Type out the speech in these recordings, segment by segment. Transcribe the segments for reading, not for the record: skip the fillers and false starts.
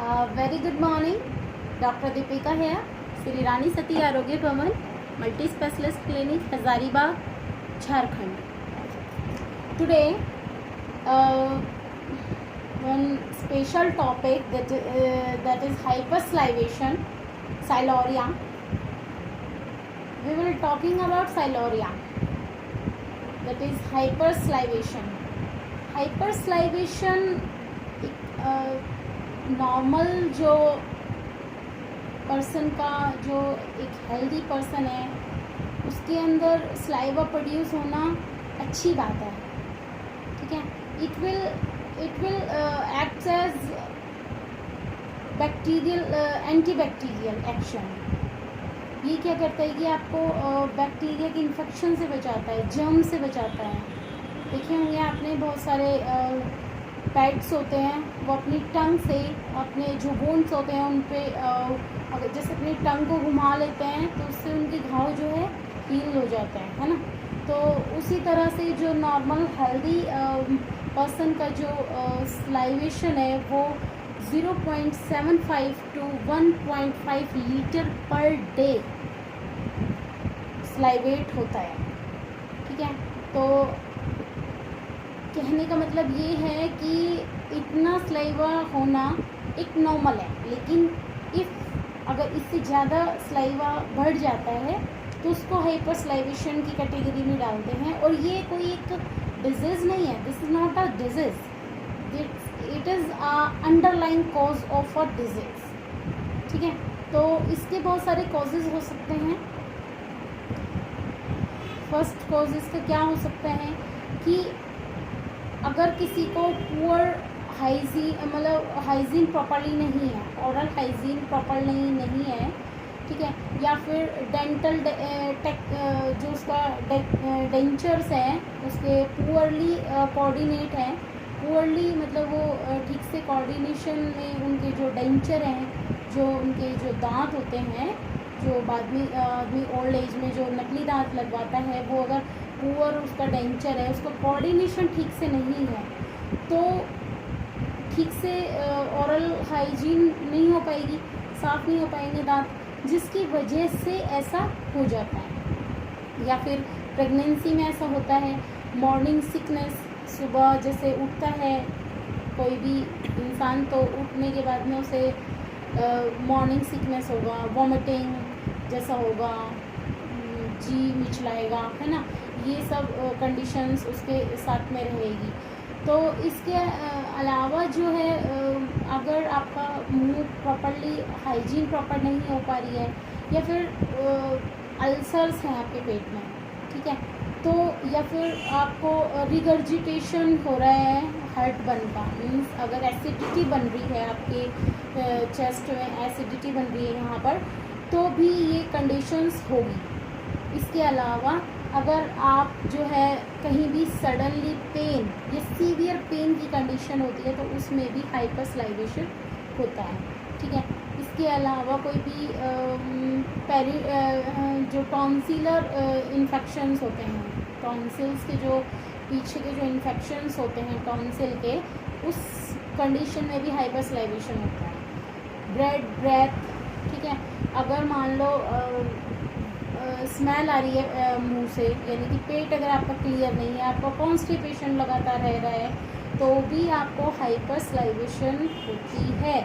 Very good morning. Doctor Deepika है, श्री रानी सती आरोग्य भवन, multi specialist clinic, Hazaribagh, Jharkhand. Today one special topic that is hypersalivation, siluria. We will talking about siluria, that is hypersalivation. Hypersalivation normal जो person का, जो एक healthy person है, उसके अंदर स्लाइवा प्रोड्यूस होना अच्छी बात है. ठीक है. It will act as bacterial, anti bacterial action. ये क्या करता है कि आपको बैक्टीरिया के इन्फेक्शन से बचाता है, जर्म से बचाता है. देखे होंगे आपने, बहुत सारे पैट्स होते हैं, वो अपनी टंग से, अपने जो बोन्स होते हैं उन पे अगर जैसे अपनी टंग को घुमा लेते हैं तो उससे उनके घाव जो है हील हो जाते हैं, है ना. तो उसी तरह से जो नॉर्मल हेल्दी पर्सन का जो स्लाइवेशन है वो 0.75 to 1.5 लीटर पर डे स्लाइवेट होता है. ठीक है. तो कहने का मतलब ये है कि इतना स्लाइवा होना एक नॉर्मल है, लेकिन अगर इससे ज़्यादा स्लाइवा बढ़ जाता है तो उसको हाइपरस्लाइवेशन की कैटेगरी में डालते हैं. और ये कोई एक डिजीज़ नहीं है. This is not a disease, it is a underline cause of a disease. ठीक है. तो इसके बहुत सारे कॉजेज़ हो सकते हैं. फर्स्ट कॉज इसका क्या हो सकता है कि अगर किसी को पुअर हाइजीन, मतलब हाइजीन प्रॉपर्ली नहीं है, ओरल हाइजीन प्रॉपर नहीं है. ठीक है. या फिर डेंटल जो उसका डेंचर्स हैं उसके पुअरली कोऑर्डिनेट हैं. पुअरली मतलब वो ठीक से कोऑर्डिनेशन में उनके जो डेंचर हैं, जो उनके जो दांत होते हैं, जो बाद में आदमी ओल्ड एज में जो नकली दांत लगवाता है, वो अगर पुअर उसका डेंचर है, उसका कोऑर्डिनेशन ठीक से नहीं है, तो ठीक से ओरल हाइजीन नहीं हो पाएगी, साफ़ नहीं हो पाएंगे दांत, जिसकी वजह से ऐसा हो जाता है. या फिर प्रेगनेंसी में ऐसा होता है. मॉर्निंग सिकनेस, सुबह जैसे उठता है कोई भी इंसान तो उठने के बाद में उसे मॉर्निंग सिकनेस होगा, वॉमिटिंग जैसा होगा, जी मिचलाएगा, है ना. ये सब कंडीशंस उसके साथ में रहेगी. तो इसके अलावा जो है, अगर आपका मुंह प्रॉपर्ली हाइजीन प्रॉपर नहीं हो पा रही है, या फिर अल्सर्स हैं आपके पेट में, ठीक है, तो या फिर आपको रिगर्जिटेशन हो रहा है हार्ट बर्न का, मीन्स अगर एसिडिटी बन रही है आपके चेस्ट में, एसिडिटी बन रही है यहाँ पर, तो भी ये कंडीशंस होगी. इसके अलावा अगर आप जो है कहीं भी सडनली पेन या सीवियर पेन की कंडीशन होती है तो उसमें भी हाइपरस्लाइवेशन होता है. ठीक है. इसके अलावा कोई भी जो टॉन्सिलर इन्फेक्शंस होते हैं, टॉन्सिल्स के जो पीछे के जो इन्फेक्शंस होते हैं टॉन्सिल के, उस कंडीशन में भी हाइपरस्लाइवेशन होता है. ब्रेथ. ठीक है. अगर मान लो स्मेल आ रही है मुंह से, यानी कि पेट अगर आपका क्लियर नहीं है, आपका कॉन्स्टिपेशन लगातार रह रहा है, तो भी आपको हाइपरस्लाइवेशन होती है.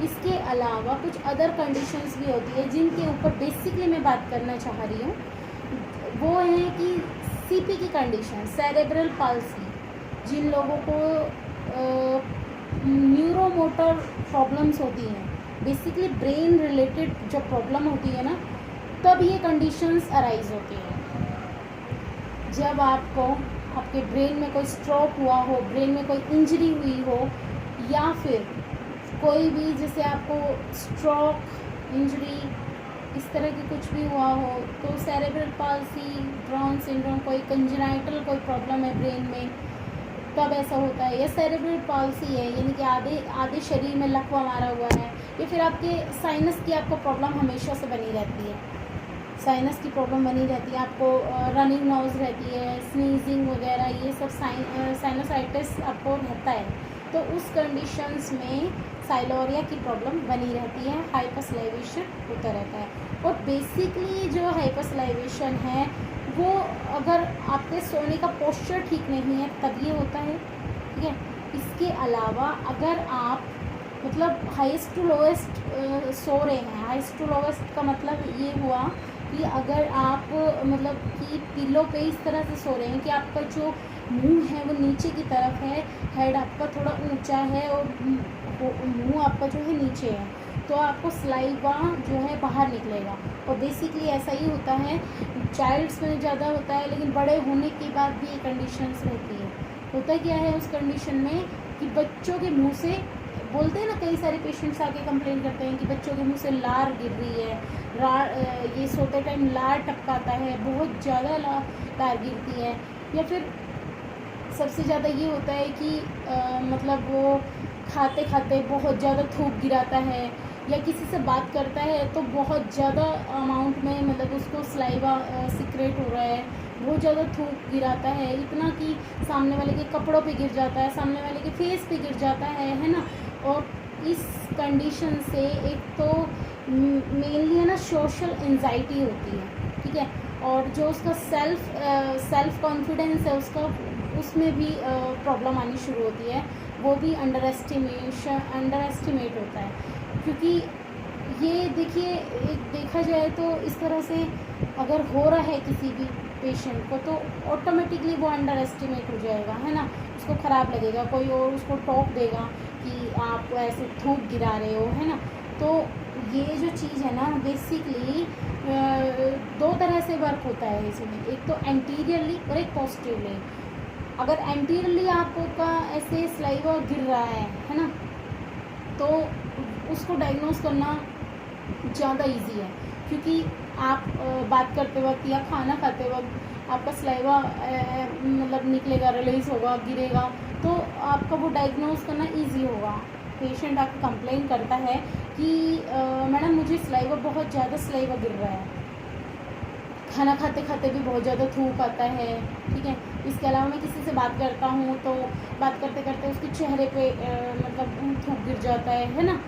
इसके अलावा कुछ अदर कंडीशंस भी होती है जिनके ऊपर बेसिकली मैं बात करना चाह रही हूँ. वो है कि सीपी की कंडीशन, सेरेब्रल पाल्सी. जिन लोगों को न्यूरोमोटर प्रॉब्लम्स होती हैं, बेसिकली ब्रेन रिलेटेड जब प्रॉब्लम होती है ना, तब ये कंडीशंस अराइज होती हैं. जब आपको आपके ब्रेन में कोई स्ट्रोक हुआ हो, ब्रेन में कोई इंजरी हुई हो, या फिर कोई भी जैसे आपको स्ट्रोक, इंजरी, इस तरह की कुछ भी हुआ हो, तो सेरेब्रल पाल्सी, डाउन सिंड्रोम, कोई कंजेनाइटल कोई प्रॉब्लम है ब्रेन में, तब ऐसा होता है. या सेरेब्रल पाल्सी है, यानी कि आधे शरीर में लकवा मारा हुआ है, या फिर आपके साइनस की आपको प्रॉब्लम हमेशा से बनी रहती है, साइनस की प्रॉब्लम बनी रहती है, आपको रनिंग नोज रहती है, स्नीजिंग वगैरह, ये सब साइनसाइटिस आपको रहता है. तो उस कंडीशंस में साइलोरिया की प्रॉब्लम बनी रहती है, हाइपरसलाइवेशन होता रहता है। और बेसिकली जो हाइपरसलाइवेशन है वो अगर आपके सोने का पोस्चर ठीक नहीं है तब ये होता है, ठीक है। इसके अलावा अगर आप मतलब हाईएस्ट टू लोएस्ट सो रहे हैं, हाईएस्ट टू लोएस्ट का मतलब ये हुआ कि अगर आप मतलब कि पिलो पे इस तरह से सो रहे हैं कि आपका जो मुंह है वो नीचे की तरफ है, हेड आपका थोड़ा ऊंचा है और मुंह आपका जो है नीचे है, तो आपको सलाइवा जो है बाहर निकलेगा। और बेसिकली ऐसा ही होता है, चाइल्ड्स में ज़्यादा होता है, लेकिन बड़े होने के बाद भी ये कंडीशंस रहती है। होता क्या है उस कंडीशन में कि बच्चों के मुंह से, बोलते हैं ना, कई सारे पेशेंट्स आके कंप्लेन करते हैं कि बच्चों के मुंह से लार गिर रही है, ये सोते टाइम लार टपकाता है, बहुत ज़्यादा लार गिरती है। या फिर सबसे ज़्यादा ये होता है कि मतलब वो खाते खाते बहुत ज़्यादा थूक गिराता है, या किसी से बात करता है तो बहुत ज़्यादा अमाउंट में मतलब उसको सलाइवा सिक्रेट हो रहा है, बहुत ज़्यादा थूक गिराता है, इतना कि सामने वाले के कपड़ों पे गिर जाता है, सामने वाले के फेस पे गिर जाता है ना। और इस कंडीशन से एक तो मेनली है ना सोशल एंजाइटी होती है, ठीक है। और जो उसका सेल्फ कॉन्फिडेंस है उसका, उसमें भी प्रॉब्लम आनी शुरू होती है, वो भी अंडर एस्टिमेट होता है। क्योंकि ये देखिए, एक देखा जाए तो इस तरह से अगर हो रहा है किसी भी पेशेंट को तो ऑटोमेटिकली वो अंडर एस्टिमेट हो जाएगा, है ना। उसको ख़राब लगेगा, कोई और उसको टोक देगा कि आप ऐसे थूक गिरा रहे हो, है ना। तो ये जो चीज़ है ना बेसिकली दो तरह से वर्क होता है इसमें, एक तो एंटीरियरली और एक पोस्टीरियरली। अगर एंटीरियरली आपका ऐसे सलाइवा गिर रहा है ना, तो उसको डायग्नोस करना ज़्यादा इजी है, क्योंकि आप बात करते वक्त या खाना खाते वक्त आपका सलाइवा मतलब निकलेगा, रिलीज़ होगा, गिरेगा, तो आपका वो डायग्नोस करना इजी होगा। पेशेंट आके कंप्लेन करता है कि मैडम मुझे सलाइवा, बहुत ज़्यादा सलाइवा गिर रहा है, खाना खाते खाते भी बहुत ज़्यादा थूक आता है, ठीक है। इसके अलावा मैं किसी से बात करता हूँ तो बात करते करते उसके चेहरे पे मतलब थूक गिर जाता है ना।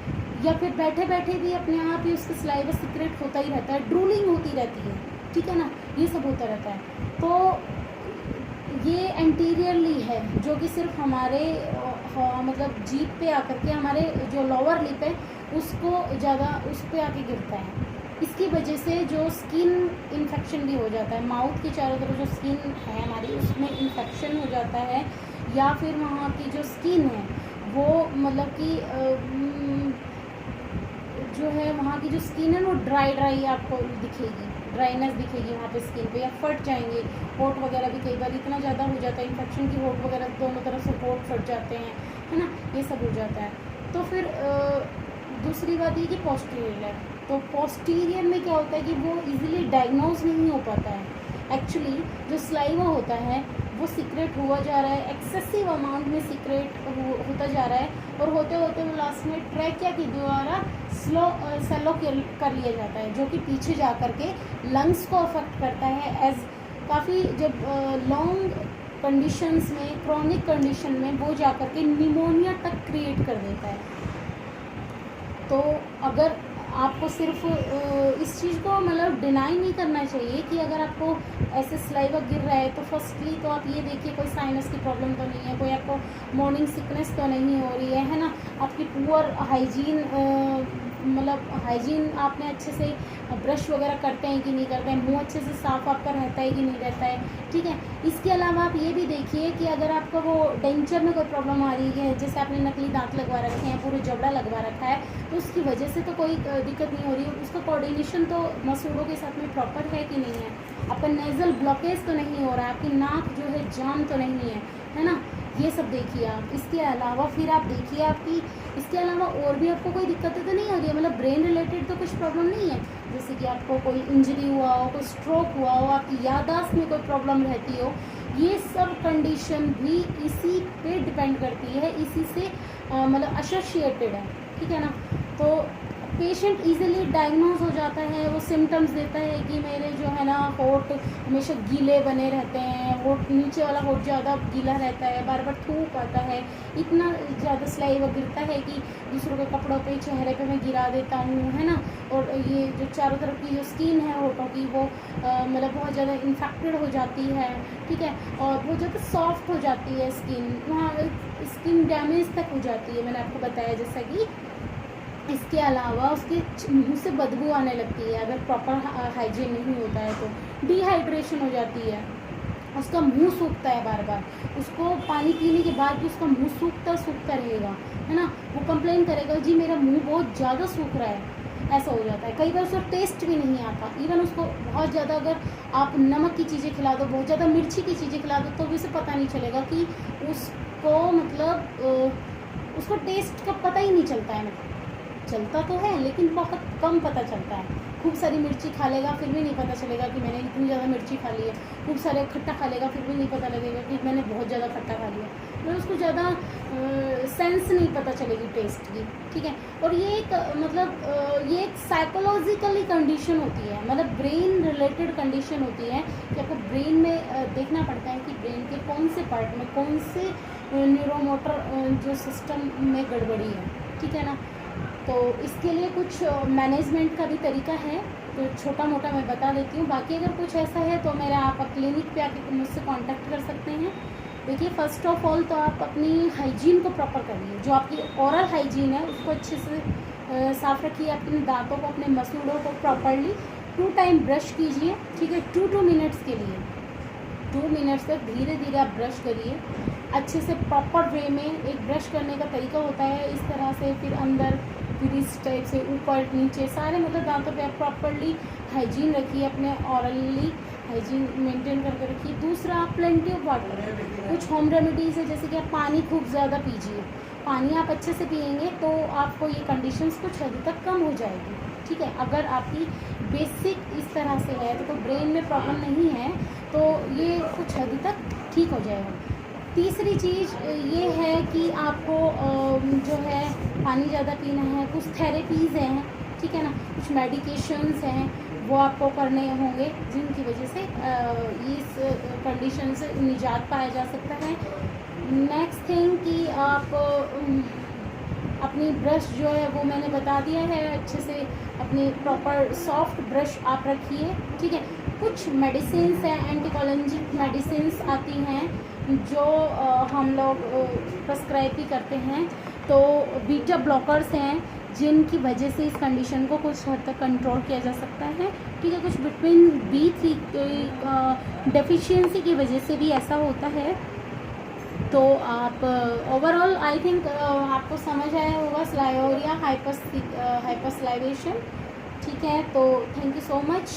या फिर बैठे बैठे भी अपने आप ही उसका सलाइवा सीक्रेट होता ही रहता है, ड्रूलिंग होती रहती है, ठीक है ना, ये सब होता रहता है। तो ये एंटीरियरली है, जो कि सिर्फ हमारे मतलब जीभ पे आकर के हमारे जो लोअर लिप है उसको ज़्यादा उस पर आके गिरता है। इसकी वजह से जो स्किन इन्फेक्शन भी हो जाता है, माउथ के चारों तरफ जो स्किन है हमारी उसमें इन्फेक्शन हो जाता है, या फिर वहाँ की जो स्किन है वो मतलब कि जो है वहाँ की जो स्किन है वो ड्राई आपको दिखेगी, ड्राइनेस दिखेगी वहाँ पे स्किन पे, या फट जाएंगे होठ वगैरह भी। कई बार इतना ज़्यादा हो जाता है इन्फेक्शन की होठ वगैरह दोनों तरफ से होठ फट जाते हैं, है ना, ये सब हो जाता है। तो फिर दूसरी बात ये कि पोस्टीरियर है, तो पोस्टीरियर में क्या होता है कि वो इजीली डायग्नोज नहीं हो पाता है। एक्चुअली जो सलाइवा होता है वो सीक्रेट हुआ जा रहा है, एक्सेसिव अमाउंट में सीक्रेट होता जा रहा है, और होते होते वो लास्ट में ट्रैकिया के द्वारा सेलो कर लिया जाता है, जो कि पीछे जा कर के लंग्स को अफेक्ट करता है। एज काफ़ी जब लॉन्ग कंडीशंस में, क्रॉनिक कंडीशन में वो जा कर के निमोनिया तक क्रिएट कर देता है। तो अगर आपको सिर्फ इस चीज़ को मतलब डिनाई नहीं करना चाहिए कि अगर आपको ऐसे सलाइवा गिर रहा है तो फर्स्टली तो आप ये देखिए कोई साइनस की प्रॉब्लम तो नहीं है, कोई आपको मॉर्निंग सिकनेस तो नहीं हो रही है ना, आपकी पुअर हाइजीन, मतलब हाइजीन आपने अच्छे से ब्रश वगैरह करते हैं कि नहीं करते हैं, मुंह अच्छे से साफ़ आपका रहता है कि नहीं रहता है, ठीक है। इसके अलावा आप ये भी देखिए कि अगर आपका वो डेंचर में कोई प्रॉब्लम आ रही है, जैसे आपने नकली दांत लगवा रखे हैं, पूरे जबड़ा लगवा रखा है, तो उसकी वजह से तो कोई दिक्कत नहीं हो रही है, उसका कोऑर्डिनेशन तो मसूड़ों के साथ में प्रॉपर है कि नहीं है, आपका नेज़ल ब्लॉकेज तो नहीं हो रहा है, आपकी नाक जो है जाम तो नहीं है ना, ये सब देखिए आप। इसके अलावा फिर आप देखिए आपकी, इसके अलावा और भी आपको कोई दिक्कतें तो नहीं हो रही है, मतलब ब्रेन रिलेटेड तो कुछ प्रॉब्लम नहीं है, जैसे कि आपको कोई इंजरी हुआ हो, कोई स्ट्रोक हुआ हो, आपकी याददाश्त में कोई प्रॉब्लम रहती हो, ये सब कंडीशन भी इसी पे डिपेंड करती है, इसी से मतलब एसोसिएटेड है, ठीक है ना। तो पेशेंट इजीली डायग्नोज हो जाता है, वो सिम्टम्स देता है कि मेरे जो है ना होठ हमेशा गीले बने रहते हैं, होठ नीचे वाला होठ ज़्यादा गीला रहता है, बार बार थूक आता है, इतना ज़्यादा सलाइवा गिरता है कि दूसरों के कपड़ों पे चेहरे पे मैं गिरा देता हूँ, है ना। और ये जो चारों तरफ की जो स्किन है होठों की वो मतलब बहुत ज़्यादा इन्फेक्टेड हो जाती है, ठीक है, और बहुत ज़्यादा सॉफ्ट हो जाती है स्किन, वहाँ स्किन डैमेज तक हो जाती है, मैंने आपको बताया जैसा कि। इसके अलावा उसके मुंह से बदबू आने लगती है अगर प्रॉपर हाइजीन नहीं होता है तो। डिहाइड्रेशन हो जाती है, उसका मुंह सूखता है बार बार, उसको पानी पीने के बाद भी उसका मुंह सूखता रहेगा, है ना। वो कंप्लेन करेगा जी मेरा मुंह बहुत ज़्यादा सूख रहा है, ऐसा हो जाता है। कई बार उसको टेस्ट भी नहीं आता, इवन उसको बहुत ज़्यादा अगर आप नमक की चीज़ें खिला दो, बहुत ज़्यादा मिर्ची की चीज़ें खिला दो, तो भी उसे पता नहीं चलेगा कि उसको मतलब उसको टेस्ट का पता ही नहीं चलता है, मतलब चलता तो है लेकिन बहुत कम पता चलता है। खूब सारी मिर्ची खा लेगा फिर भी नहीं पता चलेगा कि मैंने इतनी ज़्यादा मिर्ची खा ली है, खूब सारे खट्टा खा लेगा फिर भी नहीं पता लगेगा कि मैंने बहुत ज़्यादा खट्टा खा लिया, मतलब उसको ज़्यादा सेंस नहीं पता चलेगी टेस्ट की, ठीक है। और ये एक मतलब ये एक साइकोलॉजिकली कंडीशन होती है, मतलब ब्रेन रिलेटेड कंडीशन होती है कि आपको ब्रेन में देखना पड़ता है कि ब्रेन के कौन से पार्ट में कौन से न्यूरोमोटर जो सिस्टम में गड़बड़ी है, ठीक है ना। तो इसके लिए कुछ मैनेजमेंट का भी तरीका है, तो छोटा मोटा मैं बता देती हूँ। बाकी अगर कुछ ऐसा है तो मेरा आप क्लिनिक पे आके मुझसे कांटेक्ट कर सकते हैं। देखिए फर्स्ट ऑफ ऑल तो आप अपनी हाइजीन को प्रॉपर करिए, जो आपकी ओरल हाइजीन है उसको अच्छे से साफ़ रखिए, अपने दांतों को अपने मसूड़ों को प्रॉपरली 2 टाइम ब्रश कीजिए, ठीक है, 2 मिनट्स के लिए 2 मिनट्स तक धीरे धीरे आप ब्रश करिए अच्छे से प्रॉपर वे में। एक ब्रश करने का तरीका होता है इस तरह से, फिर अंदर फिर इस टाइप से ऊपर नीचे सारे मतलब दांतों पे आप प्रॉपरली हाइजीन रखिए, अपने ऑरली हाइजीन मेंटेन करके रखिए। दूसरा आप प्लेंटी ऑफ वाटर, कुछ होम रेमेडीज़ है जैसे कि आप पानी खूब ज़्यादा पीजिए, पानी आप अच्छे से पिएंगे तो आपको ये कंडीशंस कुछ हद तक कम हो जाएगी, ठीक है। अगर आपकी बेसिक इस तरह से है तो ब्रेन में प्रॉब्लम नहीं है तो ये कुछ हद तक ठीक हो जाएगा। तीसरी चीज़ ये है कि आपको जो है पानी ज़्यादा पीना है, कुछ थेरेपीज़ हैं, ठीक है ना, कुछ मेडिकेशंस हैं वो आपको करने होंगे जिनकी वजह से इस कंडीशन से निजात पाया जा सकता है। नेक्स्ट थिंग कि आप अपनी ब्रश जो है वो मैंने बता दिया है, अच्छे से अपनी प्रॉपर सॉफ्ट ब्रश आप रखिए, ठीक है। कुछ मेडिसिन्स हैं, एंटीकोलिनर्जिक मेडिसिन्स आती हैं जो हम लोग प्रेस्क्राइब भी करते हैं, तो बीटा ब्लॉकर्स हैं जिनकी वजह से इस कंडीशन को कुछ हद तक कंट्रोल किया जा सकता है, ठीक है। कुछ विटामिन B3 डेफिशिएंसी की वजह से भी ऐसा होता है। तो आप ओवरऑल आई थिंक आपको समझ आया होगा स्लाइओरिया हाइपरसलाइवेशन, ठीक है। तो थैंक यू सो मच।